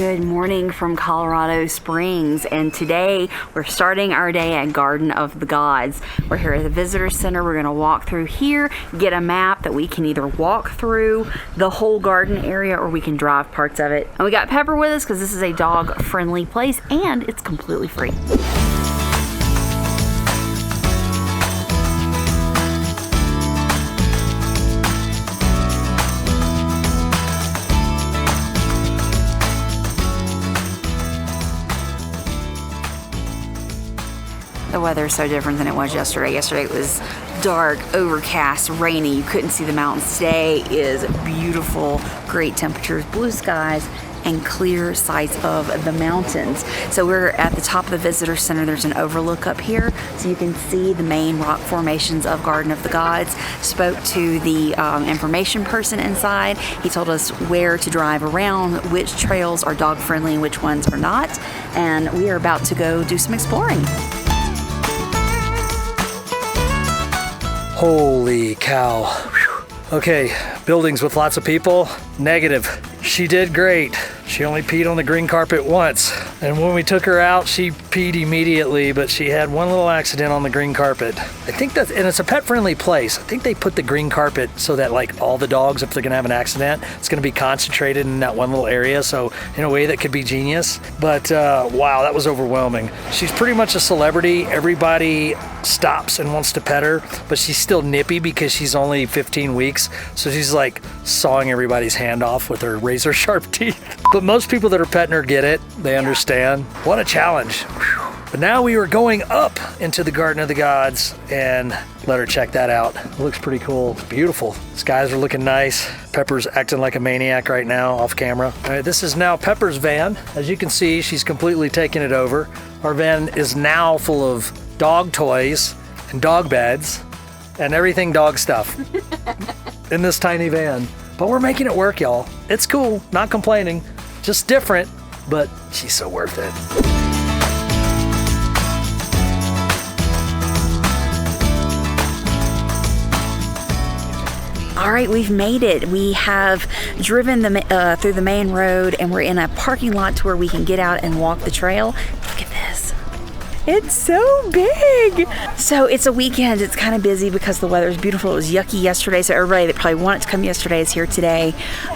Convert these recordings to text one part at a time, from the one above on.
Good morning from Colorado Springs, and today we're starting our day at Garden of the Gods. We're here at the Visitor Center. We're going to walk through here, get a map that we can either walk through the whole garden area or we can drive parts of it. And we got Pepper with us because this is a dog-friendly place and it's completely free. The weather is so different than it was yesterday. Yesterday it was dark, overcast, rainy. You couldn't see the mountains. Today is beautiful, great temperatures, blue skies, and clear sights of the mountains. So we're at the top of the Visitor Center. There's an overlook up here, so you can see the main rock formations of Garden of the Gods. Spoke to the information person inside. He told us where to drive around, which trails are dog friendly and which ones are not. And we are about to go do some exploring. Holy cow. Whew. Okay, buildings with lots of people, negative. She did great. She only peed on the green carpet once. And when we took her out, she peed immediately, but she had one little accident on the green carpet. I think that's, and it's a pet-friendly place. I think they put the green carpet so that like all the dogs, if they're gonna have an accident, it's gonna be concentrated in that one little area. So in a way that could be genius. But wow, that was overwhelming. She's pretty much a celebrity. Everybody stops and wants to pet her, but she's still nippy because she's only 15 weeks. So she's like sawing everybody's hand off with her razor sharp teeth. But most people that are petting her get it. They understand. What a challenge. Whew. But now we are going up into the Garden of the Gods and let her check that out. It looks pretty cool. It's beautiful. Skies are looking nice. Pepper's acting like a maniac right now off camera. All right, this is now Pepper's van. As you can see, she's completely taken it over. Our van is now full of dog toys and dog beds and everything dog stuff in this tiny van. But we're making it work, y'all. It's cool, not complaining, just different, but she's so worth it. All right, we've made it. We have driven through the main road and we're in a parking lot to where we can get out and walk the trail. Look at this. It's so big. So it's a weekend. It's kind of busy because the weather is beautiful. It was yucky yesterday, so everybody that probably wanted to come yesterday is here today.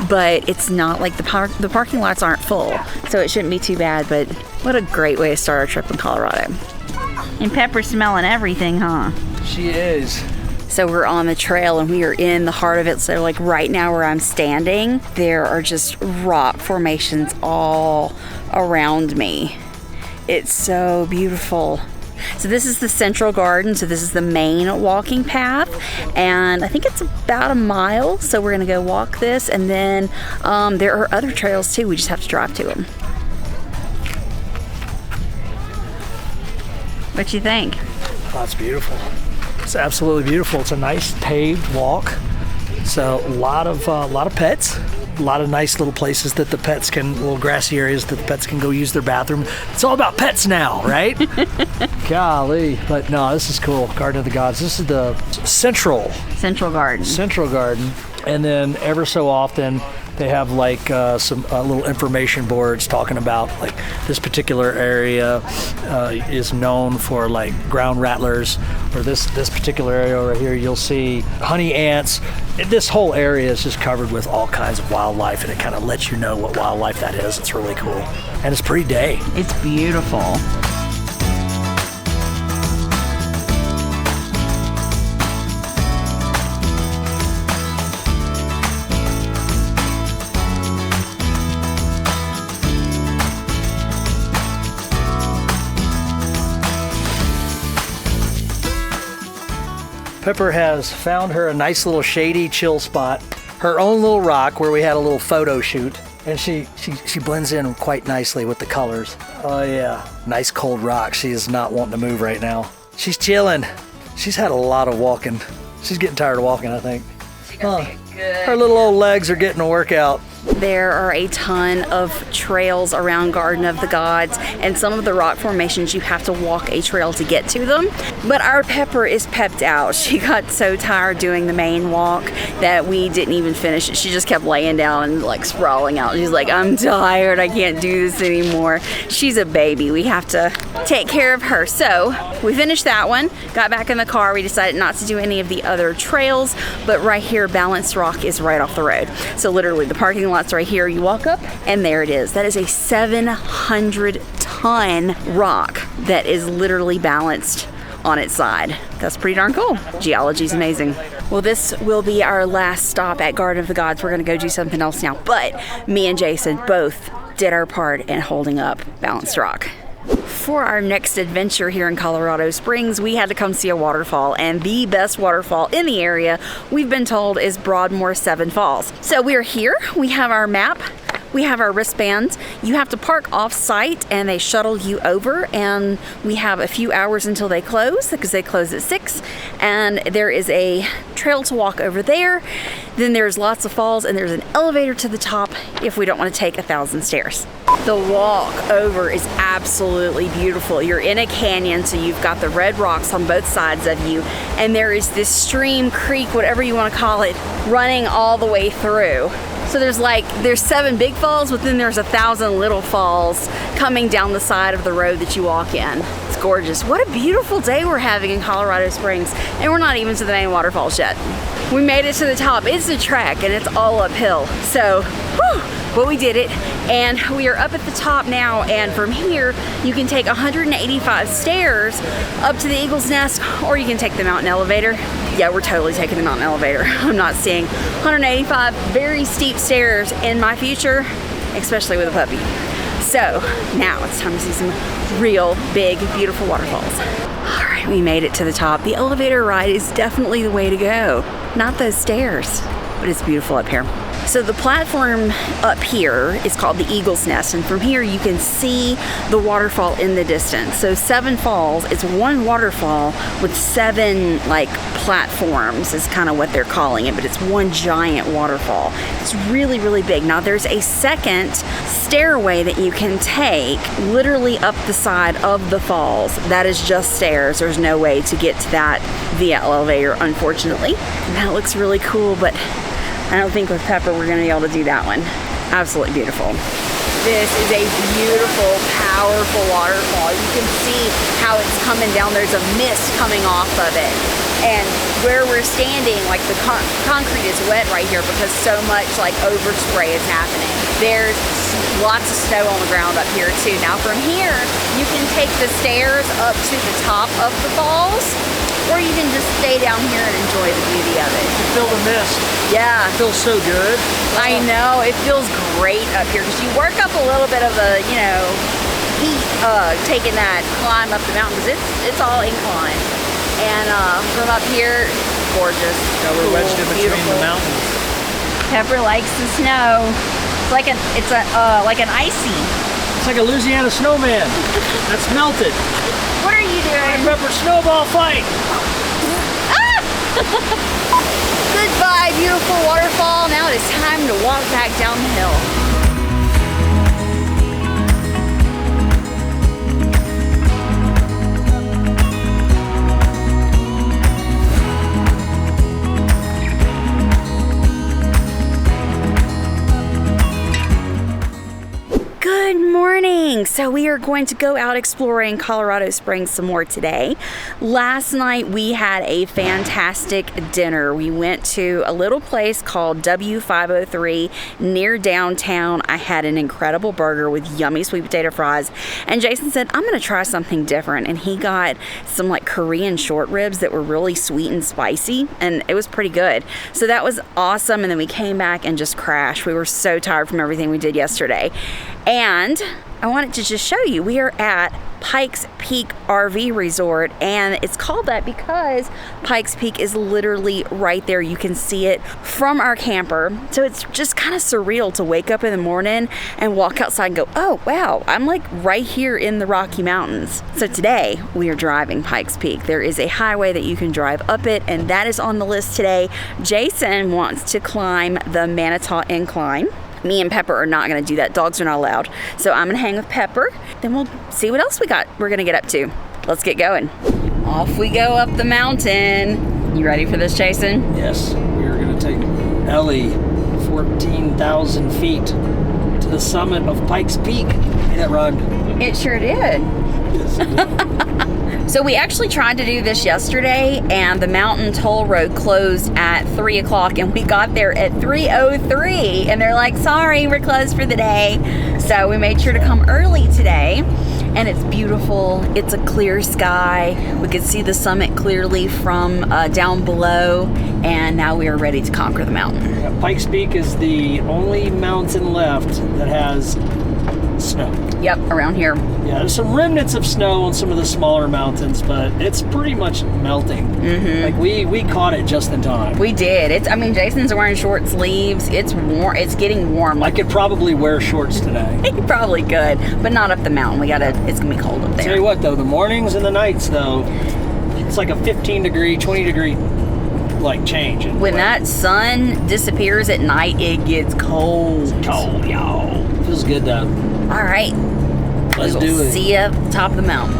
But it's not like the parking lots aren't full, so it shouldn't be too bad. But what a great way to start our trip in Colorado. And Pepper's smelling everything, huh? She is. So we're on the trail and we are in the heart of it. So like right now where I'm standing, there are just rock formations all around me. It's so beautiful. So this is the central garden. So this is the main walking path. And I think it's about a mile. So we're gonna go walk this. And then there are other trails too. We just have to drive to them. What you think? Oh, it's beautiful. It's absolutely beautiful. It's a nice paved walk. So a lot of pets. A lot of nice little places that the pets can, little grassy areas that the pets can go use their bathroom. It's all about pets now, right? Golly. But no, this is cool. Garden of the Gods. This is the Central Garden. Central Garden. And then ever so often they have like some little information boards talking about like this particular area is known for like ground rattlers, or this particular area over here you'll see honey ants. This whole area is just covered with all kinds of wildlife, and it kind of lets you know what wildlife that is. It's really cool, and it's pretty day. It's beautiful. Pepper has found her a nice little shady chill spot, her own little rock where we had a little photo shoot, and she blends in quite nicely with the colors. Oh yeah, nice cold rock. She is not wanting to move right now. She's chilling. She's had a lot of walking. She's getting tired of walking, I think. She does good. Her little old legs are getting a workout. There are a ton of trails around Garden of the Gods, and some of the rock formations you have to walk a trail to get to them. But our Pepper is pepped out. She got so tired doing the main walk that we didn't even finish it. She just kept laying down and like sprawling out. She's like, I'm tired, I can't do this anymore. She's a baby, we have to take care of her. So we finished that one, got back in the car. We decided not to do any of the other trails, but right here, Balanced Rock is right off the road. So literally the parking lot's right here. You walk up and there it is. That is a 700-ton rock that is literally balanced on its side. That's pretty darn cool. Geology's amazing. Well, this will be our last stop at Garden of the Gods. We're gonna go do something else now, but me and Jason both did our part in holding up Balanced Rock. For our next adventure here in Colorado Springs, we had to come see a waterfall, and the best waterfall in the area, we've been told, is Broadmoor Seven Falls. So we're here, we have our map, we have our wristbands. You have to park off-site and they shuttle you over, and we have a few hours until they close because they close at 6, and there is a trail to walk over there. Then there's lots of falls and there's an elevator to the top if we don't want to take 1,000 stairs. The walk over is absolutely beautiful. You're in a canyon, so you've got the red rocks on both sides of you, and there is this stream, creek, whatever you want to call it, running all the way through. So there's 7 big falls, but then there's 1,000 little falls coming down the side of the road that you walk in. It's gorgeous. What a beautiful day we're having in Colorado Springs, and we're not even to the main waterfalls yet. We made it to the top. It's a trek and it's all uphill. So, whew, but we did it, and we are up at the top now, and from here you can take 185 stairs up to the Eagle's Nest, or you can take the mountain elevator. Yeah, we're totally taking the mountain elevator. I'm not seeing 185 very steep stairs in my future, especially with a puppy. So now it's time to see some real big, beautiful waterfalls. All right, we made it to the top. The elevator ride is definitely the way to go. Not those stairs, but it's beautiful up here. So the platform up here is called the Eagle's Nest, and from here you can see the waterfall in the distance. So 7 falls, it's one waterfall with 7 like platforms is kind of what they're calling it, but it's one giant waterfall. It's really, really big. Now there's a second stairway that you can take literally up the side of the falls. That is just stairs. There's no way to get to that via elevator, unfortunately. And that looks really cool, but I don't think with Pepper we're gonna be able to do that one. Absolutely beautiful. This is a beautiful, powerful waterfall. You can see how it's coming down. There's a mist coming off of it. And where we're standing, like the concrete is wet right here because so much like overspray is happening. There's lots of snow on the ground up here too. Now from here, you can take the stairs up to the top of the falls, or you can just stay down here and enjoy the beauty of it. You feel the mist. Yeah. It feels so good. I know, it feels great up here because you work up a little bit of a, heat taking that climb up the mountain because it's all incline. And from up here, gorgeous. Yeah, we're wedged in between the mountains. Pepper likes the snow. It's like an icy. It's like a Louisiana snowman that's melted. What are you doing? Pepper snowball fight. Ah! Goodbye, beautiful waterfall. Now it is time to walk back down the hill. Good morning. So we are going to go out exploring Colorado Springs some more today. Last night we had a fantastic dinner. We went to a little place called W503 near downtown. I had an incredible burger with yummy sweet potato fries, and Jason said, I'm gonna try something different, and he got some like Korean short ribs that were really sweet and spicy, and it was pretty good. So that was awesome, and then we came back and just crashed. We were so tired from everything we did yesterday. And I wanted to just show you, we are at Pikes Peak RV Resort, and it's called that because Pikes Peak is literally right there. You can see it from our camper. So it's just kind of surreal to wake up in the morning and walk outside and go, oh wow, I'm like right here in the Rocky Mountains. So today we are driving Pikes Peak. There is a highway that you can drive up it, and that is on the list today. Jason wants to climb the Manitou Incline. Me and Pepper are not gonna do that. Dogs are not allowed. So I'm gonna hang with Pepper. Then we'll see what else we're gonna get up to. Let's get going. Off we go up the mountain. You ready for this, Jason? Yes, we are gonna take Ellie 14,000 feet to the summit of Pikes Peak. Hey, that rhymed. It sure did. Yes, it did. So we actually tried to do this yesterday, and the mountain toll road closed at 3 o'clock, and we got there at 3:03, and they're like, sorry, we're closed for the day. So we made sure to come early today, and it's beautiful. It's a clear sky. We could see the summit clearly from down below, and now we are ready to conquer the mountain. Yeah, Pikes Peak is the only mountain left that has snow. Yep, around here. Yeah, there's some remnants of snow on some of the smaller mountains, but it's pretty much melting. Mm-hmm. Like we caught it just in time. We did. I mean, Jason's wearing short sleeves. It's warm. It's getting warm. I could probably wear shorts today. He probably could, but not up the mountain. It's gonna be cold up there. Tell you what though, the mornings and the nights though, it's like a 15 degree, 20 degree like change. When that sun disappears at night, it gets cold. It's cold, y'all. Feels good though. All right. Let's do it. See you at the top of the mountain.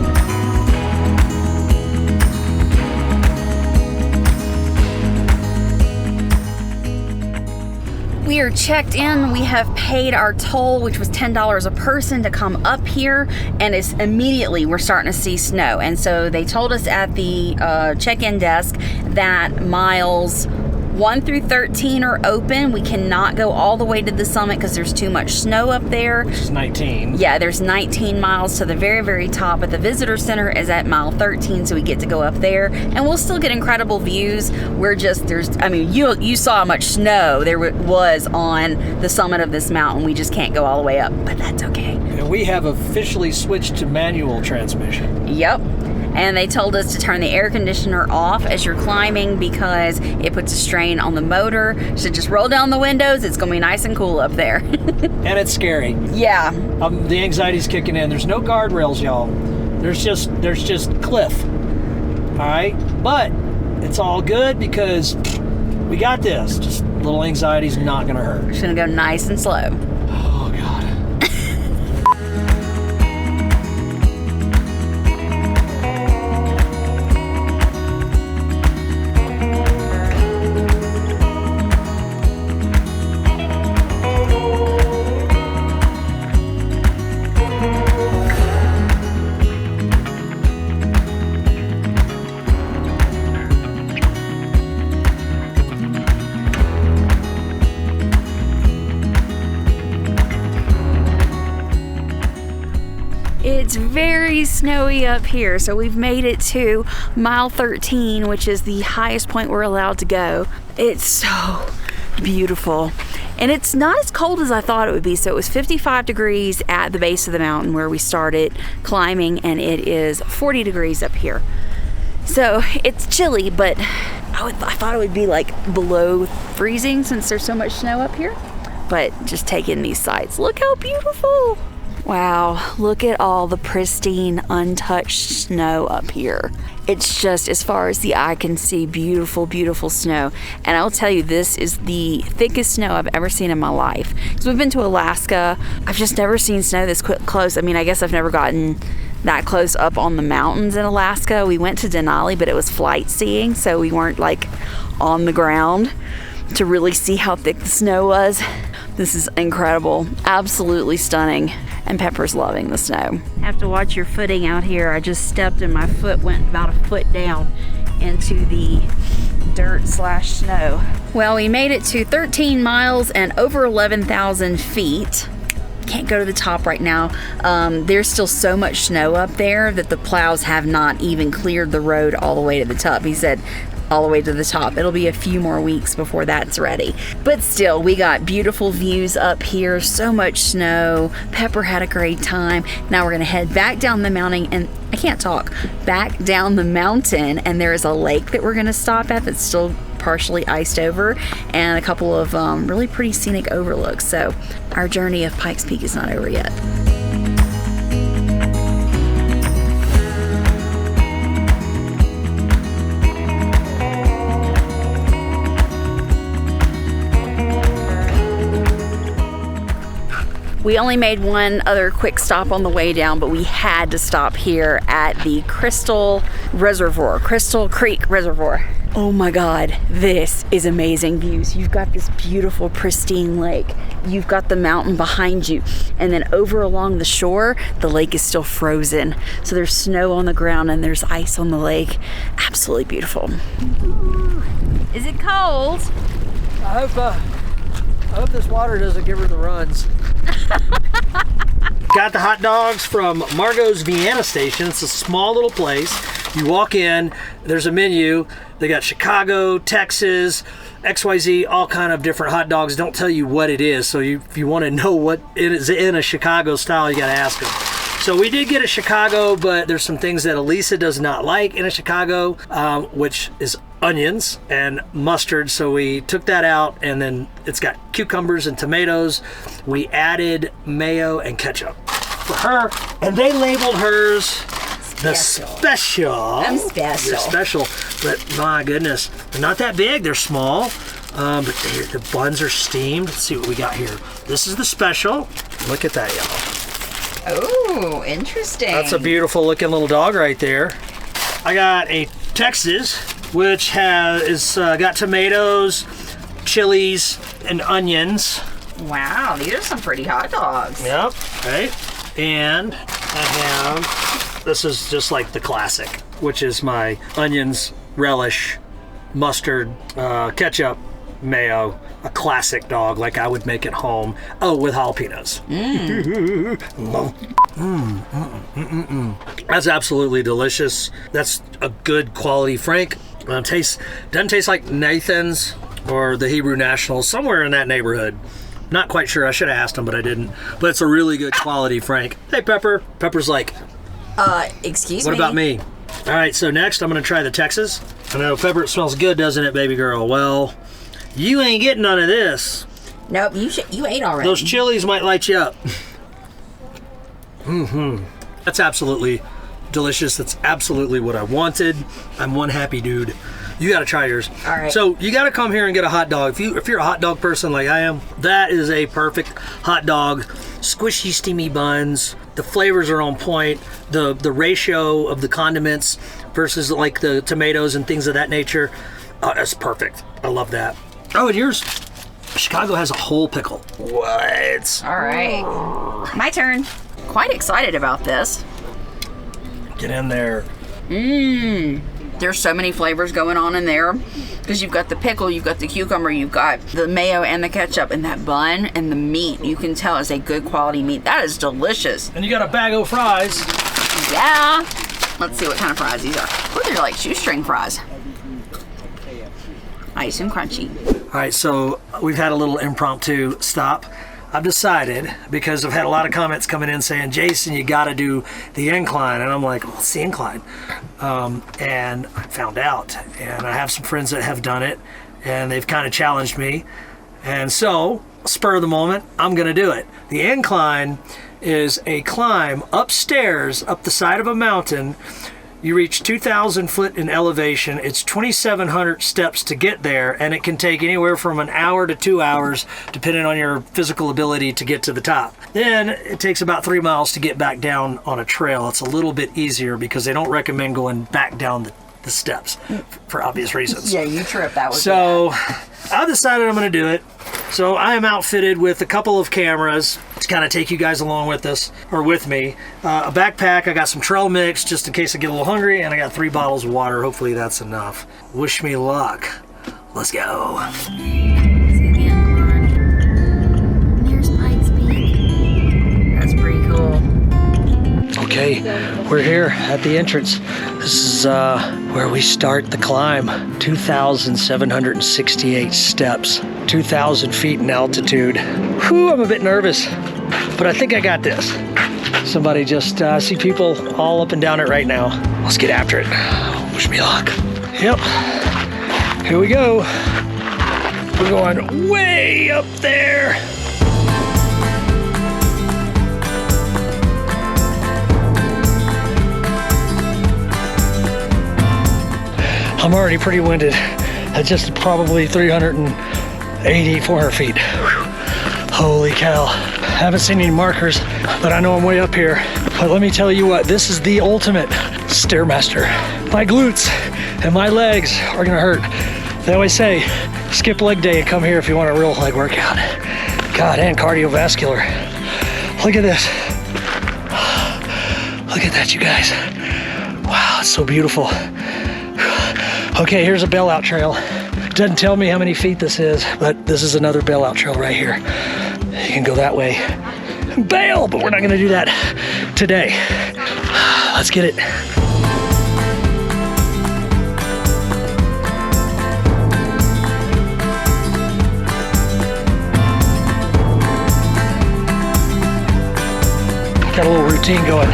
We are checked in. We have paid our toll, which was $10 a person to come up here, and it's immediately we're starting to see snow. And so they told us at the check-in desk that miles 1 through 13 are open. We cannot go all the way to the summit because there's too much snow up there. Which is 19. Yeah, there's 19 miles to the very, very top, but the visitor center is at mile 13, so we get to go up there, and we'll still get incredible views. You saw how much snow there was on the summit of this mountain. We just can't go all the way up, but that's okay. And we have officially switched to manual transmission. Yep. And they told us to turn the air conditioner off as you're climbing because it puts a strain on the motor. So just roll down the windows. It's going to be nice and cool up there. And it's scary. Yeah. The anxiety's kicking in. There's no guardrails, y'all. There's just cliff. All right? But it's all good because we got this. Just a little anxiety's not going to hurt. It's going to go nice and slow. Oh, God. It's very snowy up here, so we've made it to mile 13, which is the highest point we're allowed to go. It's so beautiful, and it's not as cold as I thought it would be. So it was 55 degrees at the base of the mountain where we started climbing, and it is 40 degrees up here. So it's chilly, but I thought it would be like below freezing since there's so much snow up here. But just take in these sights. Look how beautiful. Wow, look at all the pristine, untouched snow up here. It's just, as far as the eye can see, beautiful, beautiful snow. And I'll tell you, this is the thickest snow I've ever seen in my life. So we've been to Alaska. I've just never seen snow this close. I mean, I guess I've never gotten that close up on the mountains in Alaska. We went to Denali, but it was flight seeing, so we weren't like on the ground to really see how thick the snow was. This is incredible, absolutely stunning. And Pepper's loving the snow. Have to watch your footing out here. I just stepped and my foot went about a foot down into the dirt/snow. Well, we made it to 13 miles and over 11,000 feet. Can't go to the top right now. There's still so much snow up there that the plows have not even cleared the road all the way to the top. He said all the way to the top. It'll be a few more weeks before that's ready. But still, we got beautiful views up here, so much snow. Pepper had a great time. Now we're gonna head back down the mountain, and I can't talk, back down the mountain, and there is a lake that we're gonna stop at that's still partially iced over, and a couple of really pretty scenic overlooks. So our journey of Pikes Peak is not over yet. We only made one other quick stop on the way down, but we had to stop here at the Crystal Creek Reservoir. Oh my God, this is amazing views. You've got this beautiful pristine lake. You've got the mountain behind you. And then over along the shore, the lake is still frozen. So there's snow on the ground and there's ice on the lake. Absolutely beautiful. Is it cold? I hope this water doesn't give her the runs. Got the hot dogs from Margot's Vienna Station. It's a small little place. You walk in, there's a menu. They got Chicago, Texas, XYZ, all kind of different hot dogs. Don't tell you what it is. So if you want to know what it is in a Chicago style, you got to ask them. So we did get a Chicago, but there's some things that Elisa does not like in a Chicago, which is onions and mustard. So we took that out, and then it's got cucumbers and tomatoes. We added mayo and ketchup for her, and they labeled hers the special. I'm special. The special, but my goodness, they're not that big. They're small, but the buns are steamed. Let's see what we got here. This is the special. Look at that, y'all. Oh, interesting. That's a beautiful looking little dog right there. I got a Texas, which has got tomatoes, chilies, and onions. Wow, these are some pretty hot dogs. Yep, right. And I have, this is just like the classic, which is my onions, relish, mustard, ketchup, mayo, a classic dog like I would make at home. Oh, with jalapenos. That's absolutely delicious. That's a good quality Frank. Doesn't taste like Nathan's or the Hebrew National, somewhere in that neighborhood. Not quite sure. I should have asked him, but I didn't. But it's a really good quality Frank. Hey, Pepper. Pepper's like, excuse me. What about me? All right, so next I'm gonna try the Texas. I know, Pepper, it smells good, doesn't it, baby girl? Well, you ain't getting none of this. Nope, you ate already. Those chilies might light you up. That's absolutely delicious. That's absolutely what I wanted. I'm one happy dude. You gotta try yours. All right. So you gotta come here and get a hot dog. If you're a hot dog person like I am, that is a perfect hot dog. Squishy, steamy buns. The flavors are on point. The ratio of the condiments versus like the tomatoes and things of that nature, that's perfect. I love that. Oh, and yours, Chicago has a whole pickle. What? All right, my turn. Quite excited about this. Get in there. There's so many flavors going on in there because you've got the pickle, you've got the cucumber, you've got the mayo and the ketchup, and that bun and the meat. You can tell it's a good quality meat. That is delicious. And you got a bag of fries. Yeah. Let's see what kind of fries these are. Oh, they're like shoestring fries. Nice and crunchy. All right, so we've had a little impromptu stop. I've decided, because I've had a lot of comments coming in saying, Jason, you got to do the incline. And I'm like, well, it's the incline. And I found out. And I have some friends that have done it. And they've kind of challenged me. And so, spur of the moment, I'm going to do it. The incline is a climb upstairs, up the side of a mountain. You reach 2,000 foot in elevation. It's 2,700 steps to get there, and it can take anywhere from an hour to 2 hours, depending on your physical ability to get to the top. Then it takes about 3 miles to get back down on a trail. It's a little bit easier because they don't recommend going back down the steps for obvious reasons. Yeah, you trip. That was so bad. I've decided I'm going to do it. So I am outfitted with a couple of cameras to kind of take you guys along with us, or with me. A backpack, I got some trail mix just in case I get a little hungry, and I got 3 bottles of water. Hopefully that's enough. Wish me luck. Let's go. See the incline. There's Pikes Peak. That's pretty cool. Okay, we're here at the entrance. This is where we start the climb. 2,768 steps, 2,000 feet in altitude. Whew, I'm a bit nervous, but I think I got this. Somebody just see people all up and down it right now. Let's get after it. Wish me luck. Yep, here we go. We're going way up there. I'm already pretty winded at just probably 380, 400 feet. Whew. Holy cow. haven't seen any markers, but I know I'm way up here. But let me tell you what, this is the ultimate Stairmaster. My glutes and my legs are gonna hurt. They always say, skip leg day and come here if you want a real leg workout. God, and cardiovascular. Look at this. Look at that, you guys. Wow, it's so beautiful. Okay, here's a bailout trail. Doesn't tell me how many feet this is, but this is another bailout trail right here. You can go that way and bail, but we're not gonna do that today. Let's get it. Got a little routine going.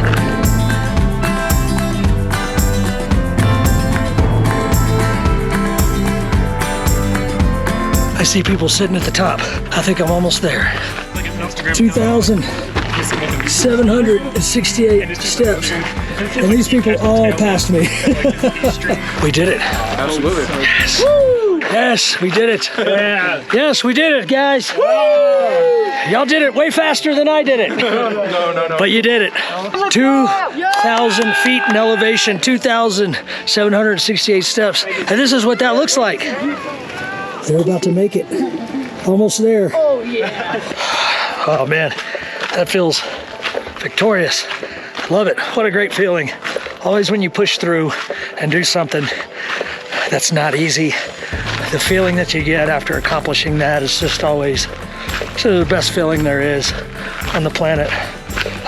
I see people sitting at the top. I think I'm almost there. 2,768 steps. And these people all passed me. We did it. Absolutely. Yes. Woo! Yes, we did it. Yeah. Yes, we did it, guys. Woo! Y'all did it way faster than I did it. No. But you did it. 2,000 feet in elevation, 2,768 steps. And this is what that looks like. They're about to make it. Almost there. Oh, yeah. Oh, man. That feels victorious. Love it. What a great feeling. Always when you push through and do something that's not easy, the feeling that you get after accomplishing that is just always the best feeling there is on the planet.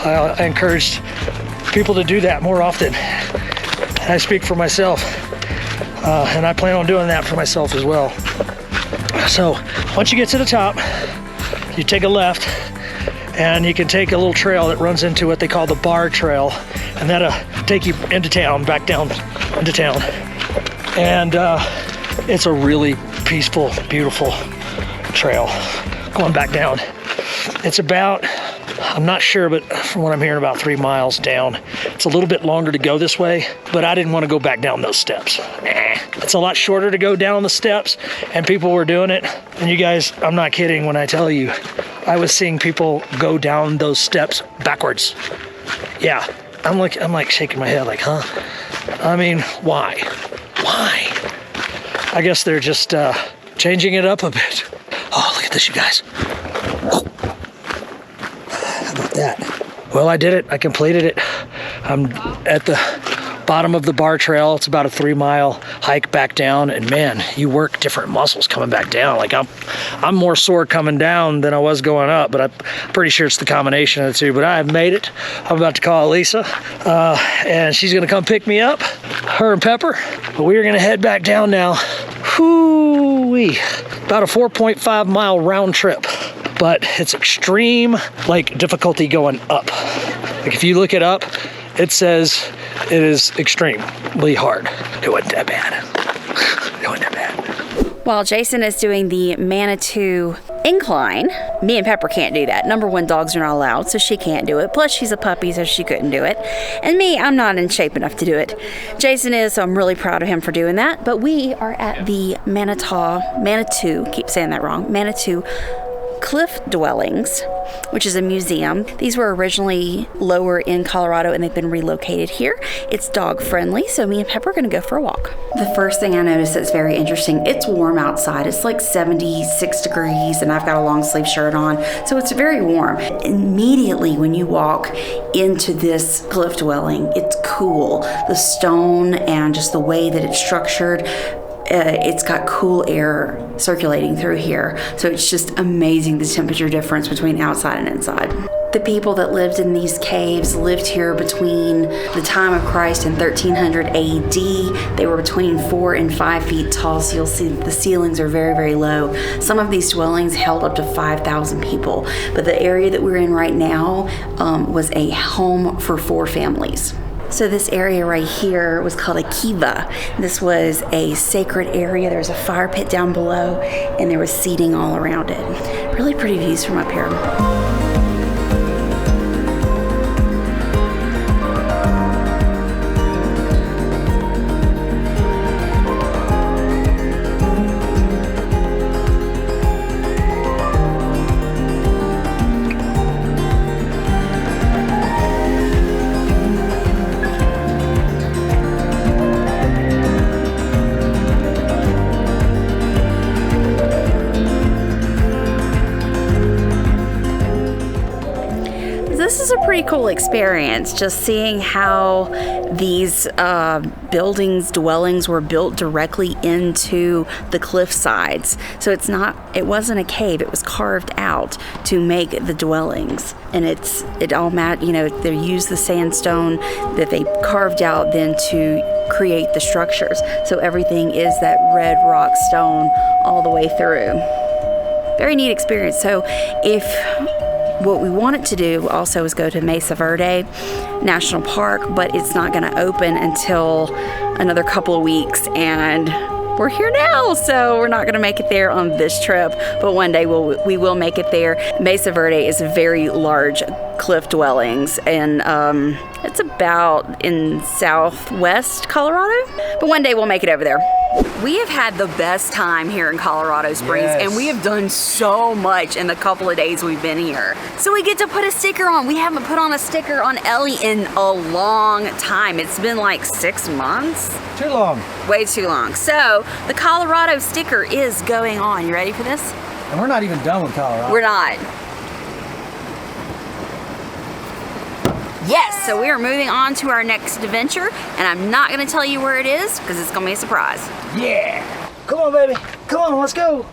I encourage people to do that more often. I speak for myself, and I plan on doing that for myself as well. So once you get to the top, you take a left, and you can take a little trail that runs into what they call the bar trail, and that'll take you into town, back down into town. And it's a really peaceful, beautiful trail going back down. It's about, I'm not sure, but from what I'm hearing, about 3 miles down. It's a little bit longer to go this way, but I didn't want to go back down those steps. It's a lot shorter to go down the steps, and people were doing it. And you guys, I'm not kidding when I tell you, I was seeing people go down those steps backwards. Yeah, I'm like shaking my head like, huh? I mean, why? Why? I guess they're just changing it up a bit. Oh, look at this, you guys. Oh. How about that? Well, I did it. I completed it. I'm at the bottom of the bar trail. It's about a 3 mile hike back down, and man, you work different muscles coming back down. Like I'm more sore coming down than I was going up, but I'm pretty sure it's the combination of the two. But I have made it. I'm about to call Lisa, and she's gonna come pick me up, her and Pepper. But we are gonna head back down now. Whoo-wee. About a 4.5 mile round trip, but it's extreme, like, difficulty going up. Like, if you look it up, it says it is extremely hard. It wasn't that bad. It wasn't that bad. While Jason is doing the Manitou Incline, me and Pepper can't do that. Number one, dogs are not allowed, so she can't do it. Plus, she's a puppy, so she couldn't do it. And me, I'm not in shape enough to do it. Jason is, so I'm really proud of him for doing that. But we are at the Manitou, keep saying that wrong, Manitou Cliff Dwellings, which is a museum. These were originally lower in Colorado, and they've been relocated here. It's dog friendly, so me and Pepper are gonna go for a walk. The first thing I noticed that's very interesting, it's warm outside. It's like 76 degrees, and I've got a long sleeve shirt on, so it's very warm. Immediately when you walk into this cliff dwelling, it's cool. The stone and just the way that it's structured, it's got cool air circulating through here. So it's just amazing the temperature difference between outside and inside. The people that lived in these caves lived here between the time of Christ and 1300 AD. They were between 4 and 5 feet tall, so you'll see that the ceilings are very, very low. Some of these dwellings held up to 5,000 people, but the area that we're in right now was a home for 4 families. So this area right here was called a kiva. This was a sacred area. There was a fire pit down below, and there was seating all around it. Really pretty views from up here. cool experience just seeing how these buildings, dwellings were built directly into the cliff sides. So it wasn't a cave, it was carved out to make the dwellings. And they use the sandstone that they carved out then to create the structures. So everything is that red rock stone all the way through. Very neat experience. So what we wanted to do also is go to Mesa Verde National Park, but it's not going to open until another couple of weeks, and we're here now, so we're not going to make it there on this trip, but one day we will make it there. Mesa Verde is very large cliff dwellings, and it's about in southwest Colorado, but one day we'll make it over there. We have had the best time here in Colorado Springs, Yes. and we have done so much in the couple of days we've been here. So we get to put a sticker on. We haven't put on a sticker on Ellie in a long time. It's been like 6 months. Too long. Way too long. So the Colorado sticker is going on. You ready for this? And we're not even done with Colorado. We're not. Yes, so we are moving on to our next adventure, and I'm not going to tell you where it is because it's going to be a surprise. Yeah. Come on, baby. Come on, let's go.